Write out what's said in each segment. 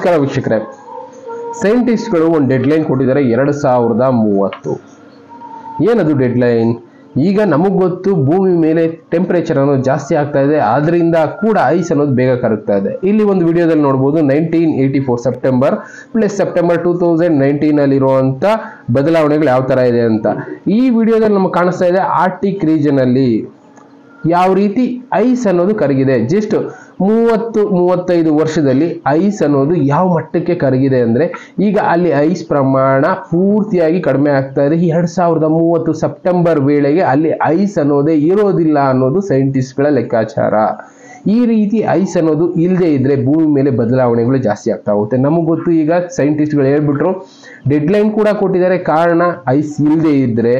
ನಮಸ್ಕಾರ ವೀಕ್ಷಕರೇ, ಸೈಂಟಿಸ್ಟ್ಗಳು ಒಂದು ಡೆಡ್ಲೈನ್ ಕೊಟ್ಟಿದ್ದಾರೆ 2030. ಏನದು ಡೆಡ್ಲೈನ್? ಈಗ ನಮಗೆ ಗೊತ್ತು ಭೂಮಿ ಮೇಲೆ ಟೆಂಪರೇಚರ್ ಅನ್ನೋದು ಜಾಸ್ತಿ ಆಗ್ತಾ ಇದೆ, ಆದ್ರಿಂದ ಕೂಡ ಐಸ್ ಅನ್ನೋದು ಬೇಗ ಕರಗ್ತಾ ಇದೆ. ಇಲ್ಲಿ ಒಂದು ವಿಡಿಯೋದಲ್ಲಿ ನೋಡಬಹುದು 1984 ಸೆಪ್ಟೆಂಬರ್ ಪ್ಲಸ್ ಸೆಪ್ಟೆಂಬರ್ 2019 ಅಲ್ಲಿ ಇರುವಂತ ಬದಲಾವಣೆಗಳು ಯಾವ ತರ ಇದೆ ಅಂತ. ಈ ವಿಡಿಯೋದಲ್ಲಿ ನಮಗೆ ಕಾಣಿಸ್ತಾ ಇದೆ ಆರ್ಟಿಕ್ ರೀಜನ್ ಅಲ್ಲಿ ಯಾವ ರೀತಿ ಐಸ್ ಅನ್ನೋದು ಕರಗಿದೆ. ಜಸ್ಟ್ 30-35 ವರ್ಷದಲ್ಲಿ ಐಸ್ ಅನ್ನೋದು ಯಾವ ಮಟ್ಟಕ್ಕೆ ಕರಗಿದೆ ಅಂದ್ರೆ ಈಗ ಅಲ್ಲಿ ಐಸ್ ಪ್ರಮಾಣ ಪೂರ್ತಿಯಾಗಿ ಕಡಿಮೆ ಆಗ್ತಾ ಇದೆ. 2030 ಸೆಪ್ಟೆಂಬರ್ ವೇಳೆಗೆ ಅಲ್ಲಿ ಐಸ್ ಅನ್ನೋದೇ ಇರೋದಿಲ್ಲ ಅನ್ನೋದು ಸೈಂಟಿಸ್ಟ್ಗಳ ಲೆಕ್ಕಾಚಾರ. ಈ ರೀತಿ ಐಸ್ ಅನ್ನೋದು ಇಲ್ಲದೆ ಇದ್ರೆ ಭೂಮಿ ಮೇಲೆ ಬದಲಾವಣೆಗಳು ಜಾಸ್ತಿ ಆಗ್ತಾ ಹೋಗುತ್ತೆ. ನಮಗೆ ಗೊತ್ತು, ಈಗ ಸೈಂಟಿಸ್ಟ್ಗಳು ಹೇಳ್ಬಿಟ್ರು, ಡೆಡ್ಲೈನ್ ಕೂಡ ಕೊಟ್ಟಿದ್ದಾರೆ. ಕಾರಣ ಐಸ್ ಇಲ್ಲದೆ ಇದ್ರೆ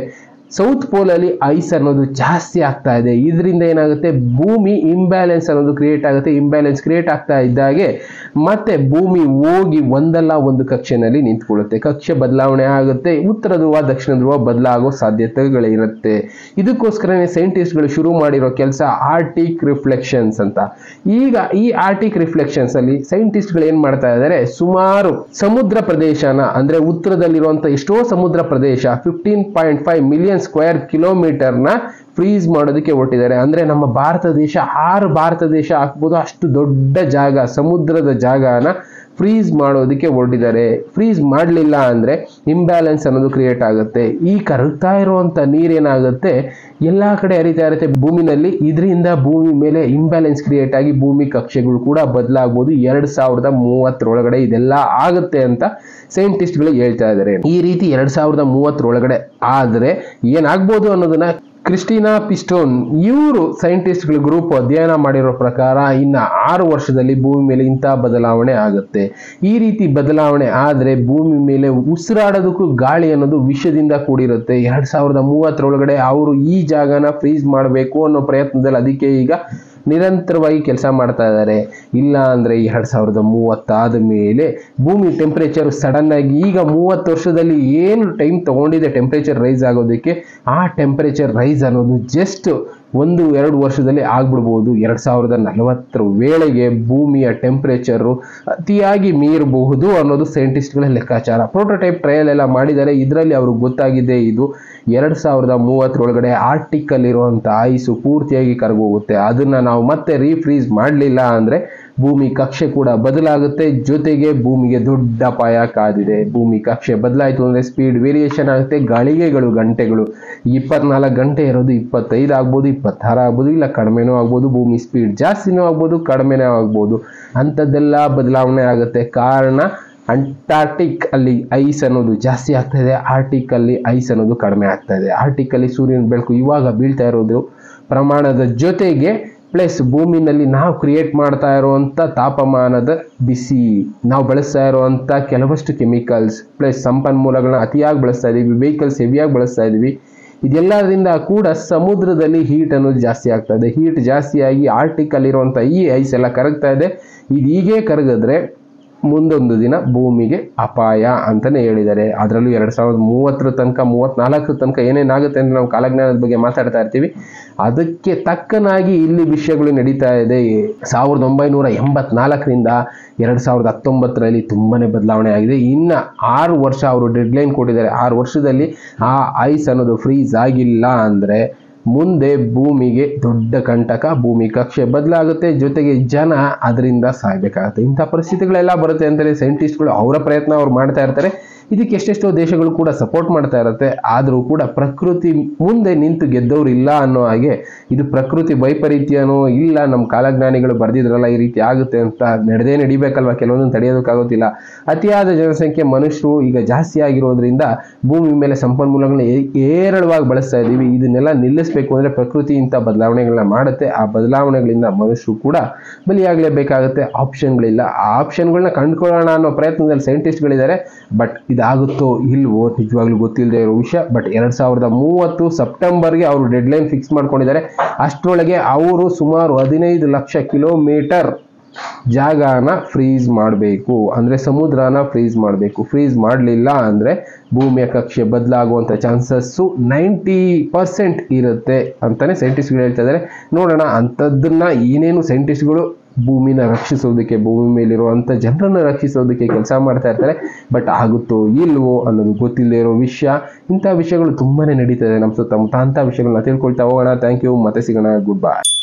ಸೌತ್ ಪೋಲ್ ಅಲ್ಲಿ ಐಸ್ ಅನ್ನೋದು ಜಾಸ್ತಿ ಆಗ್ತಾ ಇದೆ. ಇದರಿಂದ ಏನಾಗುತ್ತೆ, ಭೂಮಿ ಇಂಬ್ಯಾಲೆನ್ಸ್ ಅನ್ನೋದು ಕ್ರಿಯೇಟ್ ಆಗುತ್ತೆ. ಇಂಬ್ಯಾಲೆನ್ಸ್ ಕ್ರಿಯೇಟ್ ಆಗ್ತಾ ಇದ್ದಾಗೆ ಮತ್ತೆ ಭೂಮಿ ಹೋಗಿ ಒಂದಲ್ಲ ಒಂದು ಕಕ್ಷೆನಲ್ಲಿ ನಿಂತ್ಕೊಳ್ಳುತ್ತೆ. ಕಕ್ಷೆ ಬದಲಾವಣೆ ಆಗುತ್ತೆ, ಉತ್ತರ ಧ್ರುವ ದಕ್ಷಿಣ ಧ್ರುವ ಬದಲಾಗೋ ಸಾಧ್ಯತೆಗಳಿರುತ್ತೆ. ಇದಕ್ಕೋಸ್ಕರನೇ ಸೈಂಟಿಸ್ಟ್ಗಳು ಶುರು ಮಾಡಿರೋ ಕೆಲಸ ಆರ್ಟಿಕ್ ರಿಫ್ಲೆಕ್ಷನ್ಸ್ ಅಂತ. ಈಗ ಈ ಆರ್ಟಿಕ್ ರಿಫ್ಲೆಕ್ಷನ್ಸ್ ಅಲ್ಲಿ ಸೈಂಟಿಸ್ಟ್ಗಳು ಏನ್ ಮಾಡ್ತಾ ಇದ್ದಾರೆ, ಸುಮಾರು ಸಮುದ್ರ ಪ್ರದೇಶನ ಅಂದ್ರೆ ಉತ್ತರದಲ್ಲಿರುವಂತ ಎಷ್ಟೋ ಸಮುದ್ರ ಪ್ರದೇಶ 15.5 ಮಿಲಿಯನ್ ಸ್ಕ್ವೇರ್ ಕಿಲೋಮೀಟರ್ನ ಫ್ರೀಸ್ ಮಾಡೋದಕ್ಕೆ ಹೊರಟಿದ್ದಾರೆ. ಅಂದ್ರೆ ನಮ್ಮ ಭಾರತ ದೇಶ 6 ಭಾರತ ದೇಶ ಹಾಕ್ಬೋದು ಅಷ್ಟು ದೊಡ್ಡ ಜಾಗ, ಸಮುದ್ರದ ಜಾಗನ ಫ್ರೀಸ್ ಮಾಡೋದಕ್ಕೆ ಹೊರಟಿದ್ದಾರೆ. ಫ್ರೀಸ್ ಮಾಡಲಿಲ್ಲ ಅಂದ್ರೆ ಇಂಬ್ಯಾಲೆನ್ಸ್ ಅನ್ನೋದು ಕ್ರಿಯೇಟ್ ಆಗುತ್ತೆ. ಈ ಕರಗ್ತಾ ಇರುವಂತ ನೀರೇನಾಗುತ್ತೆ, ಎಲ್ಲಾ ಕಡೆ ಹರಿತಾ ಇರುತ್ತೆ ಭೂಮಿನಲ್ಲಿ. ಇದರಿಂದ ಭೂಮಿ ಮೇಲೆ ಇಂಬ್ಯಾಲೆನ್ಸ್ ಕ್ರಿಯೇಟ್ ಆಗಿ ಭೂಮಿ ಕಕ್ಷೆಗಳು ಕೂಡ ಬದಲಾಗಬಹುದು. 2030 ಒಳಗಡೆ ಇದೆಲ್ಲ ಆಗುತ್ತೆ ಅಂತ ಸೈಂಟಿಸ್ಟ್ಗಳು ಹೇಳ್ತಾ ಇದ್ದಾರೆ. ಈ ರೀತಿ 2030 ಒಳಗಡೆ ಆದ್ರೆ ಏನಾಗ್ಬೋದು ಅನ್ನೋದನ್ನ ಕ್ರಿಸ್ಟಿನಾ ಪಿಸ್ಟೋನ್ ಇವರು ಸೈಂಟಿಸ್ಟ್ಗಳ ಗ್ರೂಪ್ ಅಧ್ಯಯನ ಮಾಡಿರೋ ಪ್ರಕಾರ ಇನ್ನ 6 ವರ್ಷದಲ್ಲಿ ಭೂಮಿ ಮೇಲೆ ಇಂತಹ ಬದಲಾವಣೆ ಆಗುತ್ತೆ. ಈ ರೀತಿ ಬದಲಾವಣೆ ಆದ್ರೆ ಭೂಮಿ ಮೇಲೆ ಉಸಿರಾಡೋದಕ್ಕೂ ಗಾಳಿ ಅನ್ನೋದು ವಿಷದಿಂದ ಕೂಡಿರುತ್ತೆ. 2030 ಒಳಗಡೆ ಅವರು ಈ ಜಾಗನ ಫ್ರೀಸ್ ಮಾಡಬೇಕು ಅನ್ನೋ ಪ್ರಯತ್ನದಲ್ಲಿ ಅದಕ್ಕೆ ಈಗ ನಿರಂತರವಾಗಿ ಕೆಲಸ ಮಾಡ್ತಾ ಇದ್ದಾರೆ. ಇಲ್ಲ ಅಂದ್ರೆ 2030 ಆದ್ಮೇಲೆ ಭೂಮಿ ಟೆಂಪರೇಚರ್ ಸಡನ್ ಆಗಿ ಈಗ 30 ವರ್ಷದಲ್ಲಿ ಏನು ಟೈಮ್ ತಗೊಂಡಿದೆ ಟೆಂಪರೇಚರ್ ರೈಸ್ ಆಗೋದಕ್ಕೆ, ಆ ಟೆಂಪರೇಚರ್ ರೈಸ್ ಅನ್ನೋದು ಜಸ್ಟ್ 1-2 ವರ್ಷದಲ್ಲಿ ಆಗ್ಬಿಡ್ಬೋದು. 2040 ವೇಳೆಗೆ ಭೂಮಿಯ ಟೆಂಪರೇಚರ್ ಅತಿಯಾಗಿ ಮೀರಬಹುದು ಅನ್ನೋದು ಸೈಂಟಿಸ್ಟ್ಗಳ ಲೆಕ್ಕಾಚಾರ. ಪ್ರೋಟೋಟೈಪ್ ಟ್ರಯಲ್ ಎಲ್ಲ ಮಾಡಿದ್ದಾರೆ. ಇದರಲ್ಲಿ ಅವ್ರಿಗೆ ಗೊತ್ತಾಗಿದೆ ಇದು 2030 ಒಳಗಡೆ ಆರ್ಟಿಕ್ ಅಲ್ಲಿರುವಂತ ಐಸು ಪೂರ್ತಿಯಾಗಿ ಕರಗೋಗುತ್ತೆ. ಅದನ್ನ ನಾವು ಮತ್ತೆ ರೀಫ್ರೀಸ್ ಮಾಡಲಿಲ್ಲ ಅಂದ್ರೆ ಭೂಮಿ ಕಕ್ಷೆ ಕೂಡ ಬದಲಾಗುತ್ತೆ. ಜೊತೆಗೆ ಭೂಮಿಗೆ ದೊಡ್ಡ ಅಪಾಯ ಕಾದಿದೆ. ಭೂಮಿ ಕಕ್ಷೆ ಬದಲಾಯಿತು ಅಂದ್ರೆ ಸ್ಪೀಡ್ ವೇರಿಯೇಷನ್ ಆಗುತ್ತೆ. ಗಳಿಗೆಗಳು ಗಂಟೆಗಳು 24 ಗಂಟೆ ಇರೋದು 25 ಆಗ್ಬೋದು, 26 ಆಗ್ಬೋದು, ಇಲ್ಲ ಕಡಿಮೆನೂ ಆಗ್ಬೋದು. ಭೂಮಿ ಸ್ಪೀಡ್ ಜಾಸ್ತಿನೂ ಆಗ್ಬೋದು, ಕಡಿಮೆನೂ ಆಗ್ಬೋದು. ಅಂಥದ್ದೆಲ್ಲ ಬದಲಾವಣೆ ಆಗುತ್ತೆ. ಕಾರಣ ಅಂಟಾರ್ಟಿಕ್ ಅಲ್ಲಿ ಐಸ್ ಅನ್ನೋದು ಜಾಸ್ತಿ ಆಗ್ತಾ ಇದೆ, ಆರ್ಟಿಕ್ ಅಲ್ಲಿ ಐಸ್ ಅನ್ನೋದು ಕಡಿಮೆ ಆಗ್ತಾ ಇದೆ. ಆರ್ಟಿಕ್ ಅಲ್ಲಿ ಸೂರ್ಯನ ಬೆಳಕು ಇವಾಗ ಬೀಳ್ತಾ ಇರೋದು ಪ್ರಮಾಣದ ಜೊತೆಗೆ ಪ್ಲಸ್ ಭೂಮಿನಲ್ಲಿ ನಾವು ಕ್ರಿಯೇಟ್ ಮಾಡ್ತಾ ಇರುವಂತ ತಾಪಮಾನದ ಬಿಸಿ, ನಾವು ಬಳಸ್ತಾ ಇರುವಂತ ಕೆಲವಷ್ಟು ಕೆಮಿಕಲ್ಸ್ ಪ್ಲಸ್ ಸಂಪನ್ಮೂಲಗಳನ್ನ ಅತಿಯಾಗಿ ಬಳಸ್ತಾ ಇದೀವಿ, ವೆಹಿಕಲ್ಸ್ ಹೆವಿಯಾಗಿ ಬಳಸ್ತಾ ಇದೀವಿ. ಇದೆಲ್ಲದರಿಂದ ಕೂಡ ಸಮುದ್ರದಲ್ಲಿ ಹೀಟ್ ಅನ್ನೋದು ಜಾಸ್ತಿ ಆಗ್ತಾ ಇದೆ. ಹೀಟ್ ಜಾಸ್ತಿಯಾಗಿ ಆರ್ಟಿಕ್ ಅಲ್ಲಿರುವಂತ ಈ ಐಸ್ ಎಲ್ಲ ಕರಗ್ತಾ ಇದೆ. ಇದು ಹೀಗೆ ಕರಗಿದ್ರೆ ಮುಂದೊಂದು ದಿನ ಭೂಮಿಗೆ ಅಪಾಯ ಅಂತಾನೆ ಹೇಳಿದ್ದಾರೆ. ಅದರಲ್ಲೂ 2030 ತನಕ 34 ತನಕ ಏನೇನಾಗುತ್ತೆ ಅಂದ್ರೆ ನಾವು ಕಾಲಜ್ಞಾನದ ಬಗ್ಗೆ ಮಾತಾಡ್ತಾ ಇರ್ತೀವಿ. ಅದಕ್ಕೆ ತಕ್ಕನಾಗಿ ಇಲ್ಲಿ ವಿಷಯಗಳು ನಡೀತಾ ಇದೆ. 1984ರಿಂದ 2019ರಲ್ಲಿ ತುಂಬಾನೇ ಬದಲಾವಣೆ ಆಗಿದೆ. ಇನ್ನ 6 ವರ್ಷ ಅವರು ಡೆಡ್ಲೈನ್ ಕೊಟ್ಟಿದ್ದಾರೆ. 6 ವರ್ಷದಲ್ಲಿ ಆ ಐಸ್ ಅನ್ನೋದು ಫ್ರೀಸ್ ಆಗಿಲ್ಲ ಅಂದ್ರೆ ಮುಂದೆ ಭೂಮಿಗೆ ದೊಡ್ಡ ಕಂಟಕ, ಭೂಮಿ ಕಕ್ಷೆ ಬದಲಾಗುತ್ತೆ, ಜೊತೆಗೆ ಜನ ಅದರಿಂದ ಸಾಯ್ಬೇಕಾಗುತ್ತೆ. ಇಂಥ ಪರಿಸ್ಥಿತಿಗಳೆಲ್ಲ ಬರುತ್ತೆ ಅಂತೇಳಿ ಸೈಂಟಿಸ್ಟ್ಗಳು ಅವರ ಪ್ರಯತ್ನ ಅವ್ರು ಮಾಡ್ತಾ ಇರ್ತಾರೆ. ಇದಕ್ಕೆ ಎಷ್ಟೆಷ್ಟೋ ದೇಶಗಳು ಕೂಡ ಸಪೋರ್ಟ್ ಮಾಡ್ತಾ ಇರುತ್ತೆ. ಆದರೂ ಕೂಡ ಪ್ರಕೃತಿ ಮುಂದೆ ನಿಂತು ಗೆದ್ದವ್ರು ಇಲ್ಲ ಅನ್ನೋ ಹಾಗೆ ಇದು ಪ್ರಕೃತಿ ವೈಪರೀತ್ಯನೋ ಇಲ್ಲ ನಮ್ಮ ಕಾಲಜ್ಞಾನಿಗಳು ಬರ್ದಿದ್ರಲ್ಲ ಈ ರೀತಿ ಆಗುತ್ತೆ ಅಂತ ನಡಿಬೇಕಲ್ವಾ, ಕೆಲವೊಂದನ್ನು ತಡೆಯೋದಕ್ಕಾಗೋದಿಲ್ಲ. ಅತಿಯಾದ ಜನಸಂಖ್ಯೆ ಮನುಷ್ಯರು ಈಗ ಜಾಸ್ತಿ ಆಗಿರೋದ್ರಿಂದ ಭೂಮಿ ಮೇಲೆ ಸಂಪನ್ಮೂಲಗಳನ್ನ ಏರಳವಾಗಿ ಬಳಸ್ತಾ ಇದ್ದೀವಿ. ಇದನ್ನೆಲ್ಲ ನಿಲ್ಲಿಸಬೇಕು ಅಂದ್ರೆ ಪ್ರಕೃತಿ ಇಂಥ ಬದಲಾವಣೆಗಳನ್ನ ಮಾಡುತ್ತೆ. ಆ ಬದಲಾವಣೆಗಳಿಂದ ಮನುಷ್ಯರು ಕೂಡ ಬಲಿಯಾಗಲೇಬೇಕಾಗುತ್ತೆ. ಆಪ್ಷನ್ಗಳಿಲ್ಲ. ಆ ಆಪ್ಷನ್ಗಳನ್ನ ಕಂಡುಕೊಳ್ಳೋಣ ಅನ್ನೋ ಪ್ರಯತ್ನದಲ್ಲಿ ಸೈಂಟಿಸ್ಟ್ಗಳಿದ್ದಾರೆ. ಬಟ್ ಇದಾಗುತ್ತೋ ಇಲ್ವೋ ನಿಜವಾಗ್ಲೂ ಗೊತ್ತಿಲ್ಲದೆ ಇರೋ ವಿಷಯ. ಬಟ್ 2030 ಸೆಪ್ಟೆಂಬರ್ಗೆ ಅವರು ಡೆಡ್ಲೈನ್ ಫಿಕ್ಸ್ ಮಾಡ್ಕೊಂಡಿದ್ದಾರೆ. ಅಷ್ಟರೊಳಗೆ ಅವರು ಸುಮಾರು 15 ಲಕ್ಷ ಕಿಲೋಮೀಟರ್ ಜಾಗನ ಫ್ರೀಸ್ ಮಾಡಬೇಕು, ಅಂದ್ರೆ ಸಮುದ್ರನ ಫ್ರೀಸ್ ಮಾಡಬೇಕು. ಫ್ರೀಸ್ ಮಾಡಲಿಲ್ಲ ಅಂದ್ರೆ ಭೂಮಿಯ ಕಕ್ಷೆ ಬದಲಾಗುವಂತ ಚಾನ್ಸಸ್ಸು 90% ಇರುತ್ತೆ ಅಂತಾನೆ ಸೈಂಟಿಸ್ಟ್ಗಳು ಹೇಳ್ತಾ ಇದ್ದಾರೆ. ನೋಡೋಣ ಅಂಥದ್ದನ್ನ ಏನೇನು ಸೈಂಟಿಸ್ಟ್ಗಳು ಭೂಮಿನ ರಕ್ಷಿಸೋದಕ್ಕೆ, ಭೂಮಿ ಮೇಲಿರುವಂಥ ಜನರನ್ನು ರಕ್ಷಿಸೋದಕ್ಕೆ ಕೆಲಸ ಮಾಡ್ತಾ ಇರ್ತಾರೆ. ಬಟ್ ಆಗುತ್ತೋ ಇಲ್ವೋ ಅನ್ನೋದು ಗೊತ್ತಿಲ್ಲದೆ ಇರೋ ವಿಷಯ. ಇಂಥ ವಿಷಯಗಳು ತುಂಬಾ ನಡೀತದೆ ನಮ್ಮ ಸುತ್ತಮುತ್ತ. ಅಂಥ ವಿಷಯಗಳನ್ನ ತಿಳ್ಕೊಳ್ತಾ ಹೋಗೋಣ. Thank you. ಮತ್ತೆ ಸಿಗೋಣ. Good bye.